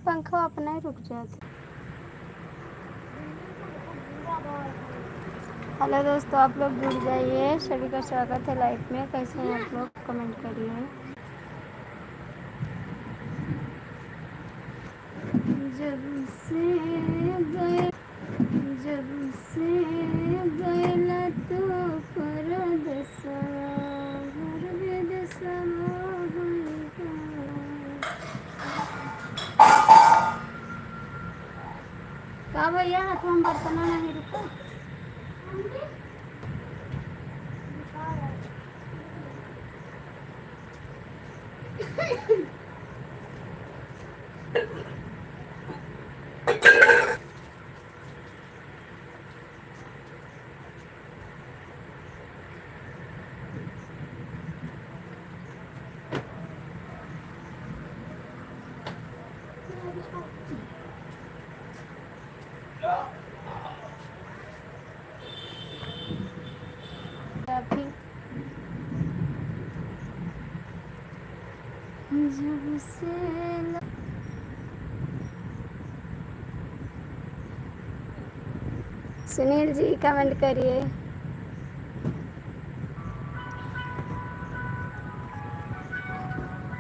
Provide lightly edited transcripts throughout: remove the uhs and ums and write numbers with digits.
पंखा अपना ही रुक जाता। हेलो दोस्तों, आप लोग जुड़ जाइए। सभी का स्वागत है लाइफ में। कैसे हैं आप लोग, कमेंट करिए। जब से गए जब से गैला तो परदेसवा घर विदेशवा का भैया हाथ में बर्तन नहीं रुका। जब से सुनील जी कमेंट करिए।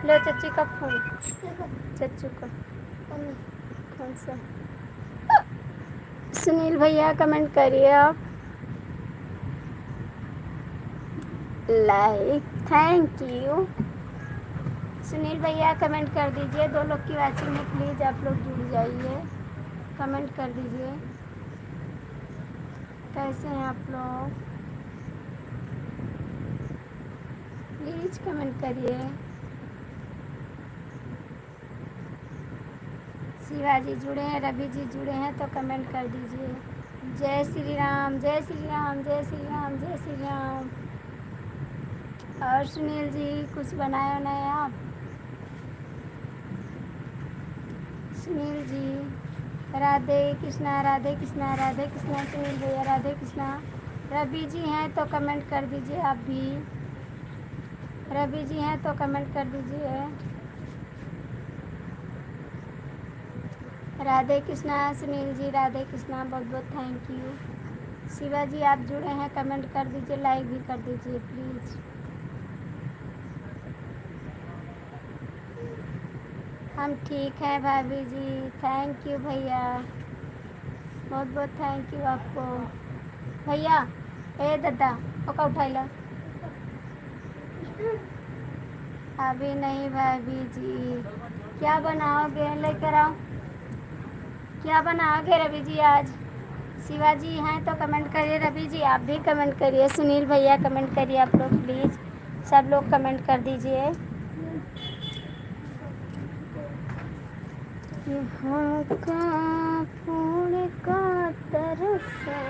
लो चच्ची का फोन, चच्चू का कौन सा। सुनील भैया कमेंट करिए आप। Like, thank you. सुनील भैया कमेंट कर दीजिए। दो लोग की वाचिंग में प्लीज़ आप लोग जुड़ जाइए, कमेंट कर दीजिए। कैसे हैं आप लोग, प्लीज़ कमेंट करिए। शिवाजी जुड़े हैं, रवि जी जुड़े हैं तो कमेंट कर दीजिए। जय श्री राम, जय श्री राम, जय श्री राम, जय श्री राम। और सुनील जी कुछ बनाए नए आप। सुनील जी राधे कृष्णा, राधे कृष्णा, राधे कृष्णा। सुनील भैया राधे कृष्णा। रवि जी हैं तो कमेंट कर दीजिए आप भी। रवि जी हैं तो कमेंट कर दीजिए। राधे कृष्णा सुनील जी, राधे कृष्णा, बहुत बहुत थैंक यू। शिवा जी आप जुड़े हैं, कमेंट कर दीजिए, लाइक भी कर दीजिए प्लीज़। हम ठीक हैं भाभी जी, थैंक यू भैया, बहुत बहुत थैंक यू आपको। भैया ए दादा ओका उठाई लो। अभी नहीं भाभी जी, क्या बनाओगे, लेकर आओ। क्या बनाओगे रवि जी आज। शिवाजी हैं तो कमेंट करिए। रवि जी आप भी कमेंट करिए। सुनील भैया कमेंट करिए आप लोग प्लीज़, सब लोग कमेंट कर दीजिए। यहाँ का फूल का तरसा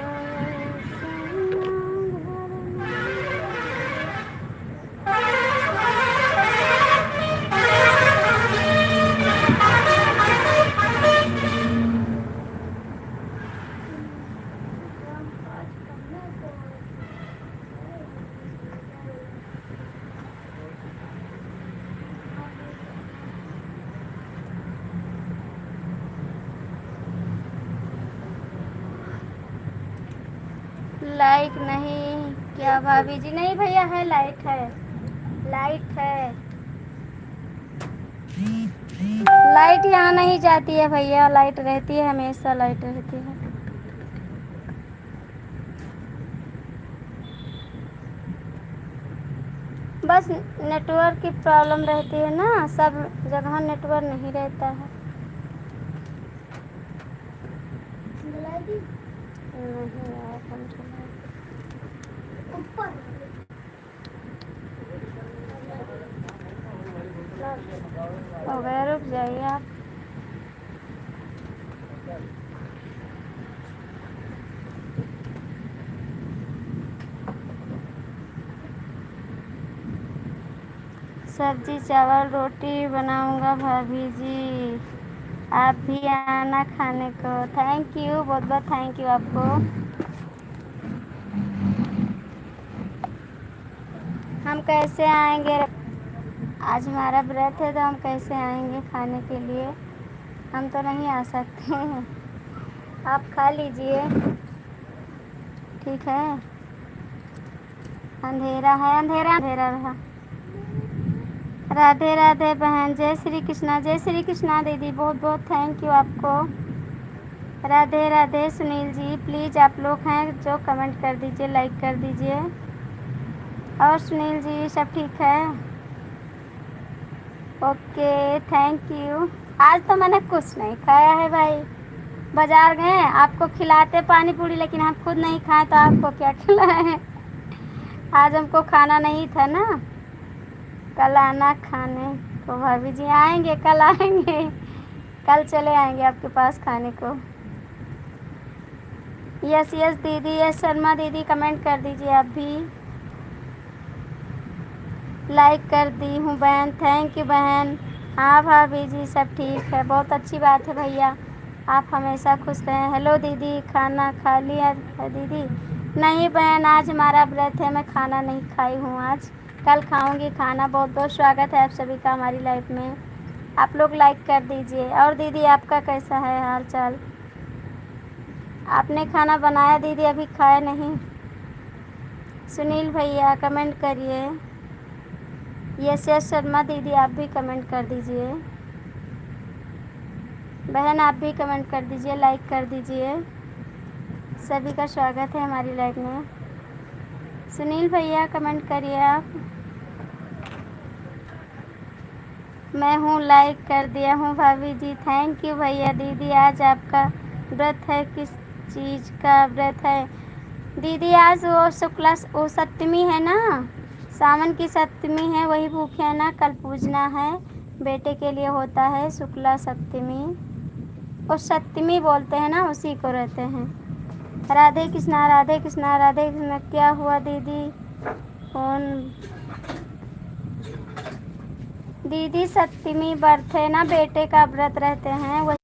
लाइक नहीं क्या भाभी जी। नहीं भैया है, लाइट है, लाइट है। लाइट यहाँ नहीं जाती है भैया, लाइट रहती है, हमेशा लाइट रहती है। बस नेटवर्क की प्रॉब्लम रहती है ना, सब जगह नेटवर्क नहीं रहता है। नहीं यार, हो गया, रुक जाइए आप। सब्जी चावल रोटी बनाऊंगा भाभी जी, आप भी आना खाने को। थैंक यू, बहुत बहुत थैंक यू आपको। हम कैसे आएंगे, आज हमारा व्रत है तो हम कैसे आएंगे खाने के लिए। हम तो नहीं आ सकते। आप खा लीजिए, ठीक है। अंधेरा है, अंधेरा अंधेरा रहा। राधे राधे बहन, जय श्री कृष्णा दीदी, बहुत बहुत थैंक यू आपको। राधे राधे सुनील जी, प्लीज़ आप लोग हैं जो कमेंट कर दीजिए, लाइक कर दीजिए। और सुनील जी सब ठीक है? Okay thank you. आज तो मैंने कुछ नहीं खाया है भाई, बाजार गए आपको खिलाते पानी पूरी, लेकिन हम खुद नहीं खाए तो आपको क्या खिलाएं। आज हमको खाना नहीं था ना। कल आना खाने को, भाभी जी आएंगे, कल आएंगे, कल चले आएंगे आपके पास खाने को। यस यस दीदी, यस शर्मा दीदी, कमेंट कर दीजिए आप भी। लाइक कर दी हूँ बहन, थैंक यू बहन। हाँ भाभी जी सब ठीक है, बहुत अच्छी बात है भैया, आप हमेशा खुश रहें। हेलो दीदी, खाना खा लिया है दीदी? नहीं बहन, आज हमारा व्रत है, मैं खाना नहीं खाई हूँ आज, कल खाऊंगी खाना। बहुत बहुत स्वागत है आप सभी का हमारी लाइफ में, आप लोग लाइक कर दीजिए। और दीदी आपका कैसा है हाल चाल? आपने खाना बनाया दीदी? अभी खाया नहीं? सुनील भैया कमेंट करिए। यस यस शर्मा दीदी आप भी कमेंट कर दीजिए। बहन आप भी कमेंट कर दीजिए, लाइक कर दीजिए। सभी का स्वागत है हमारी लाइफ में। सुनील भैया कमेंट करिए आप। मैं हूँ, लाइक कर दिया हूँ भाभी जी, थैंक यू भैया। दीदी आज आपका व्रत है, किस चीज़ का व्रत है दीदी? आज वो शुक्ला वो सप्तमी है ना, सावन की सप्तमी है, वही भूखे है ना, कल पूजना है, बेटे के लिए होता है शुक्ला सप्तमी, उस सप्तमी बोलते हैं ना, उसी को रहते हैं। राधे कृष्णा राधे कृष्णा राधे कृष्णा। क्या हुआ दीदी? कौन दीदी? सप्तमी व्रत है ना, बेटे का व्रत रहते हैं वही।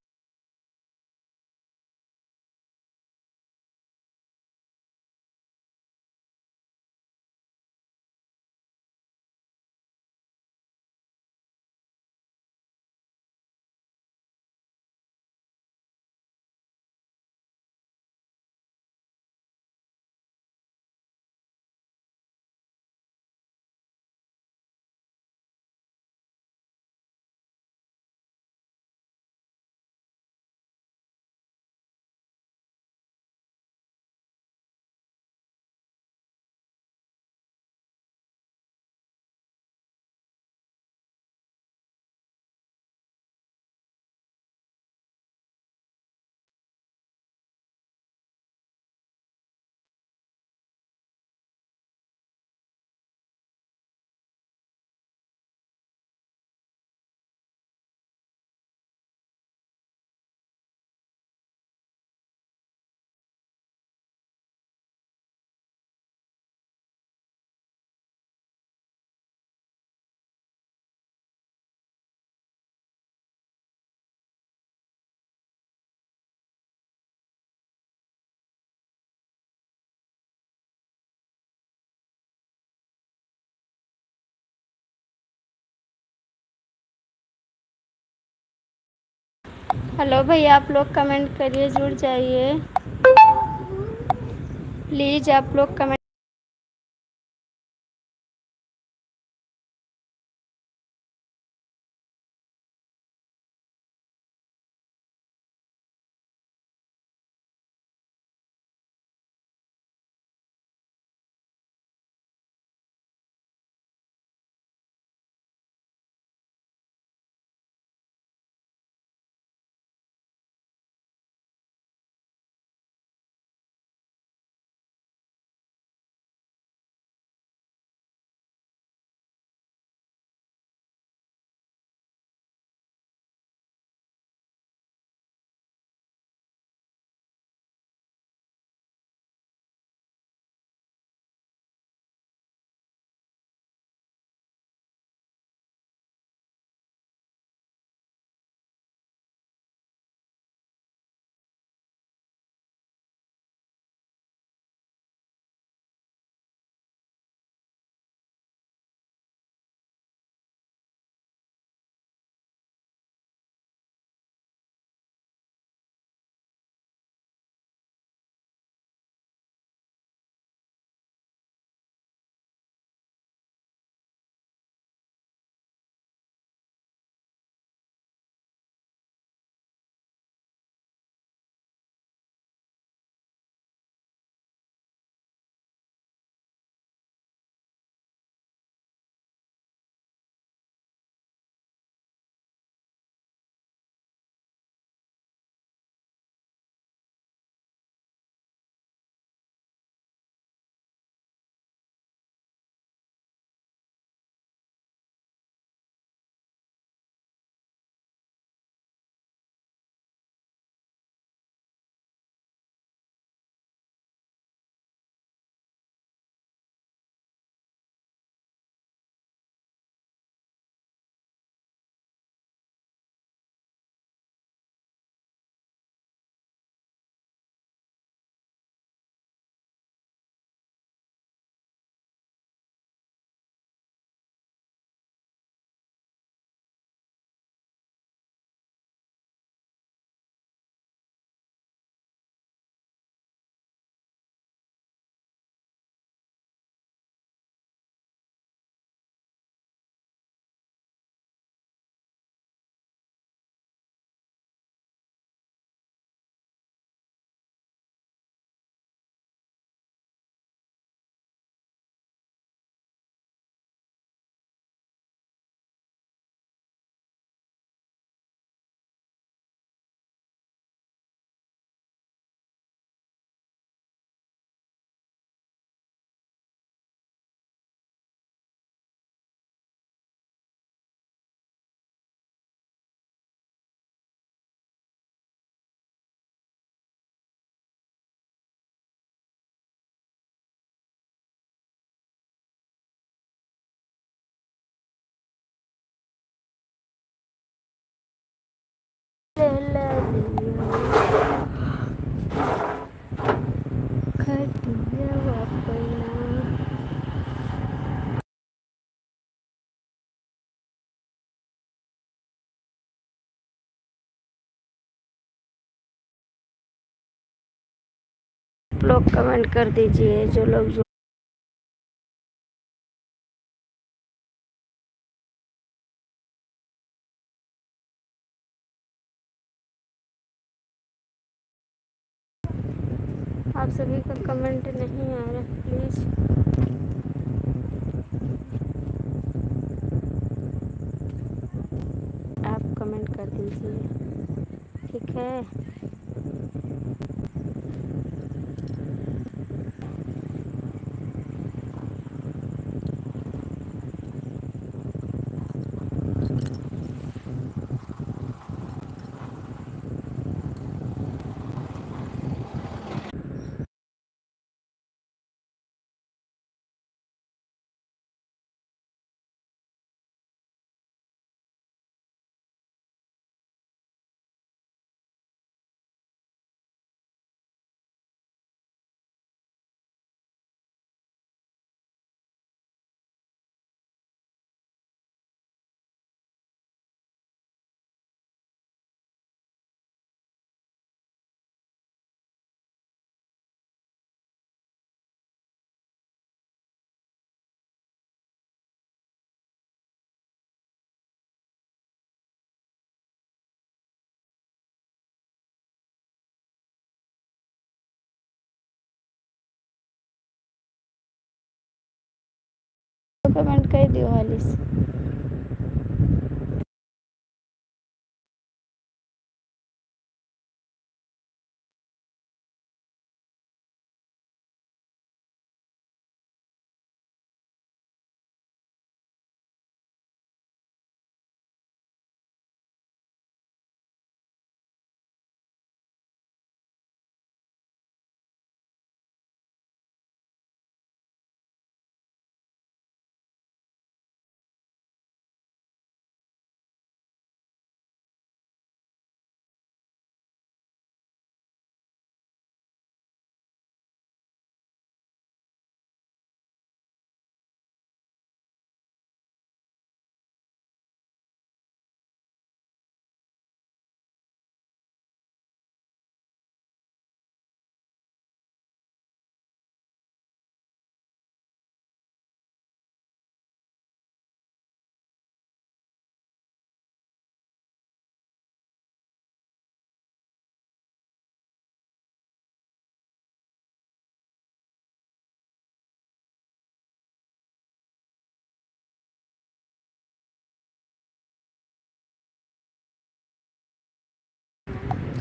हेलो भैया आप लोग कमेंट करिए, जुड़ जाइए प्लीज़, आप लोग कमेंट। तेला दिया खटिया अपना। लोग कमेंट कर दीजिए जो लोग जो आप सभी का कमेंट नहीं आ रहा, प्लीज़ आप कमेंट कर दीजिए, ठीक है। तो कमेंट कर दियो हाली से।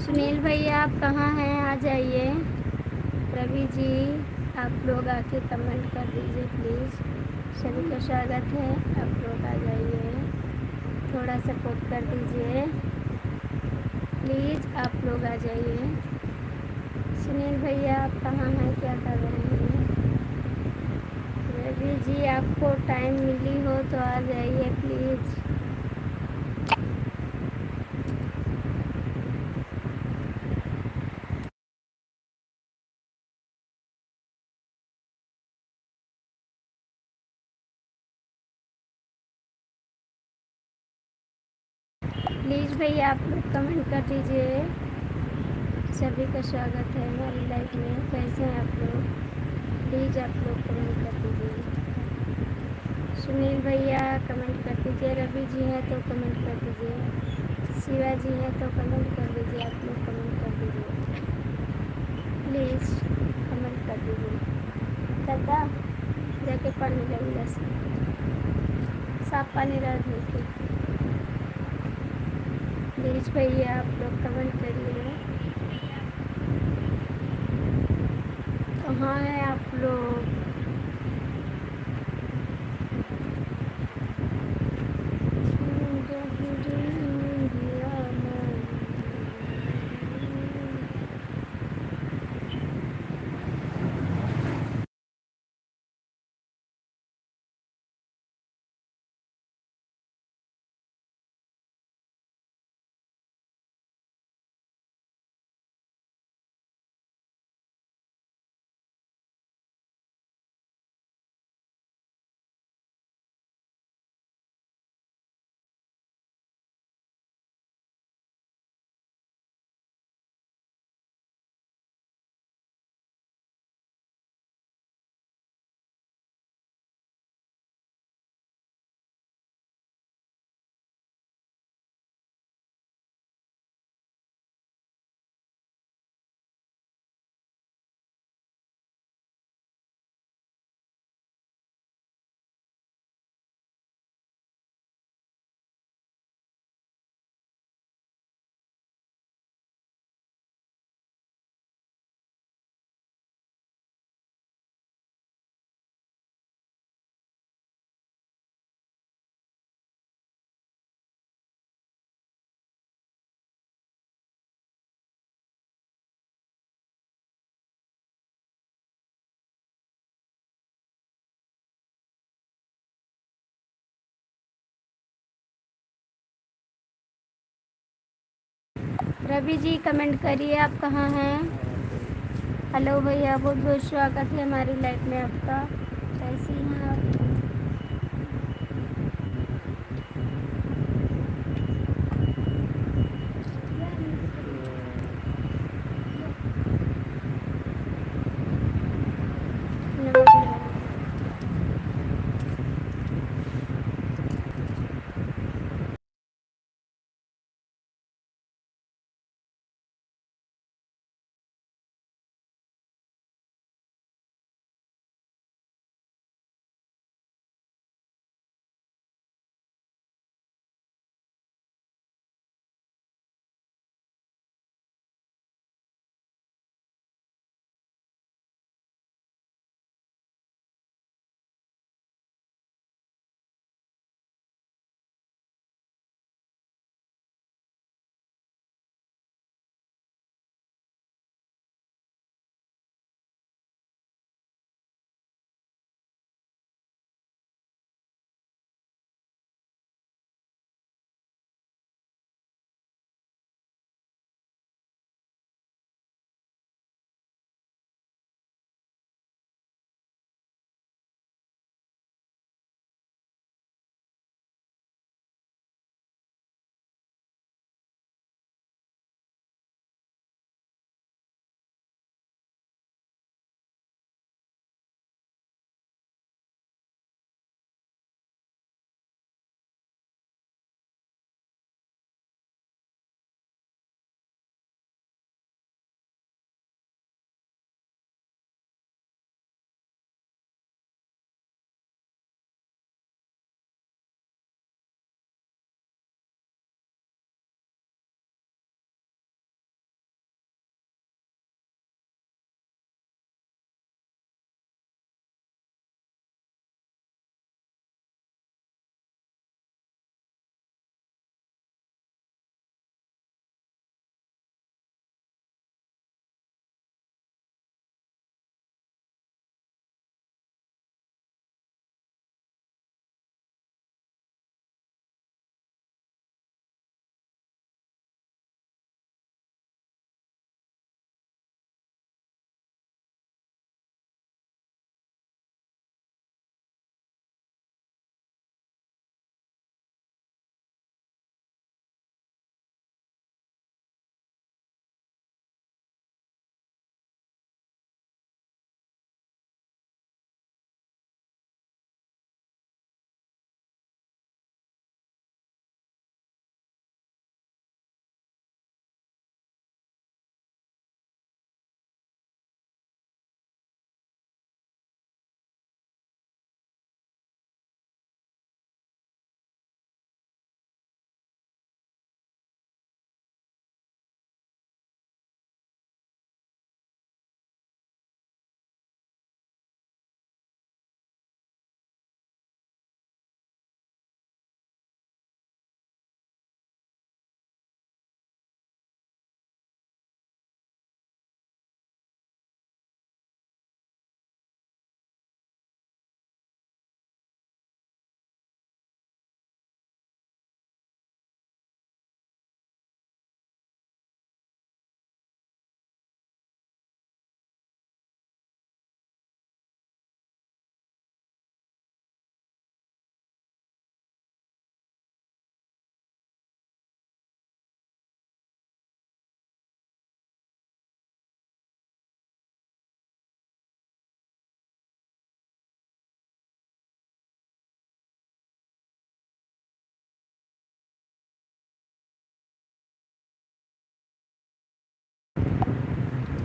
सुनील भैया आप कहाँ हैं, आ जाइए। रवि जी आप लोग आके कमेंट कर दीजिए प्लीज़, सभी का स्वागत है। आप लोग आ जाइए, थोड़ा सपोर्ट कर दीजिए प्लीज़, आप लोग आ जाइए। सुनील भैया आप कहाँ हैं, क्या कर रहे हैं। रवि जी आपको टाइम मिली हो तो आ जाइए प्लीज़। प्लीज़ भैया आप लोग कमेंट कर दीजिए, सभी का स्वागत है हमारी लाइफ में। कैसे हैं आप लोग, प्लीज़ आप लोग कमेंट कर दीजिए। सुनील भैया कमेंट कर दीजिए, रवि जी हैं तो कमेंट कर दीजिए, शिवा जी हैं तो कमेंट कर दीजिए, आप लोग कमेंट कर दीजिए प्लीज़, कमेंट कर दीजिए। दादा जाके पानी लगेगा, साफ पानी रह धो। प्लीज़ भैया आप लोग कमेंट करिए, कहाँ हैं आप लोग। रवि जी कमेंट करिए, आप कहाँ हैं? हेलो भैया, बहुत बहुत स्वागत है हमारी लाइफ में आपका। कैसी हैं आप? नमस्कार।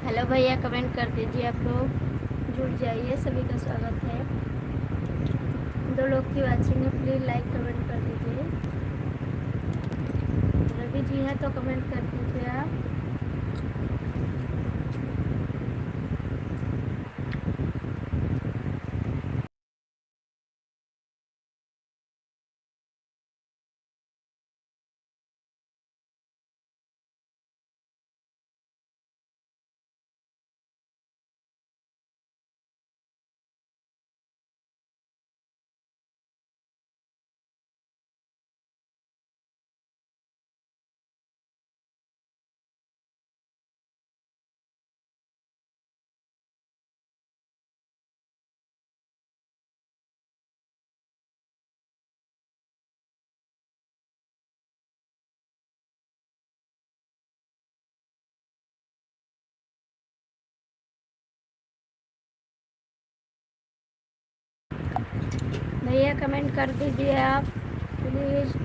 हेलो भैया, कमेंट कर दीजिए, आप लोग जुड़ जाइए, सभी का स्वागत है। 2 लोग की वाचिंग है, प्लीज़ लाइक कमेंट कर दीजिए। रवि जी हैं तो कमेंट कर दीजिए आप। भैया कमेंट कर दीजिए आप प्लीज़।